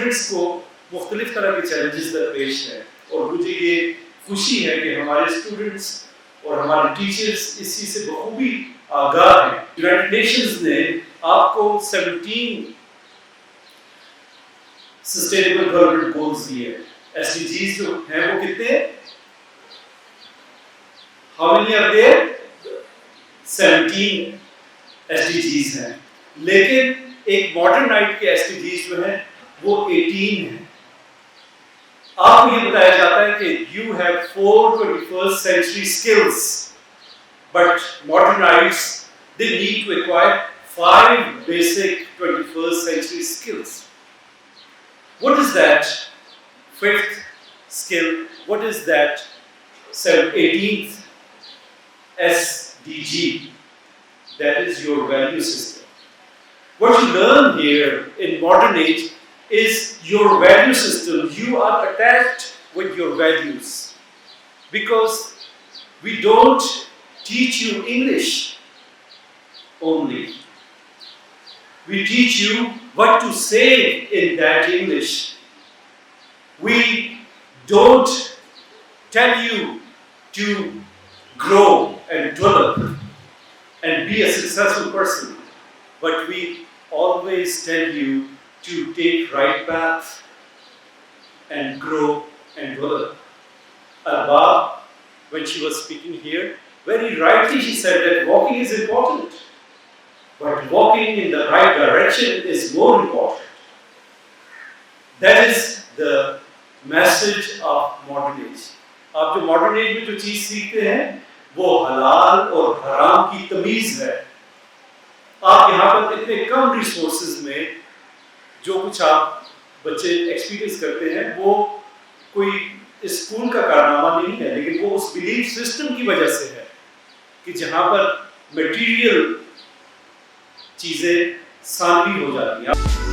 Students को मुख्तलिफ तरह के चैलेंजेस दरपेश हैं और मुझे ये खुशी है कि हमारे स्टूडेंट्स और हमारे टीचर्स इस चीज़ से बखूबी आगाह हैं। यूनाइटेड नेशंस ने आपको 17 सस्टेनेबल डेवलपमेंट गोल्स दिए हैं। SDGs जो हैं वो कितने? How many are there? 17 SDGs हैं, लेकिन एक मॉडर्नाइट के SDGs जो हैं वो 18 हैं। आपको ये बताया जाता है कि you have 4 21st century skills, but modernites they need to acquire 5 basic 21st century skills. What is that 5th skill? What is that 18th SDG? That is your value system. What you learn here in Modernage is your value system. You are attached with your values, because we don't teach you English only. We teach you what to say in that English. We don't tell you to grow and develop and be a successful person, but we always tell you to take right path and grow and develop. Abba, when she was speaking here, very rightly she said that walking is important, but walking in the right direction is more important. That is the message of modern age. आप जो modern age में जो चीज सीखते हैं वो हलाल और हराम की तमीज है। आप यहाँ पर इतने कम रिसोर्सेज में जो कुछ आप बच्चे एक्सपीरियंस करते हैं वो कोई स्कूल का कारनामा नहीं है, लेकिन वो उस बिलीफ सिस्टम की वजह से है कि जहाँ पर मटेरियल चीजें सानवी हो जाती हैं।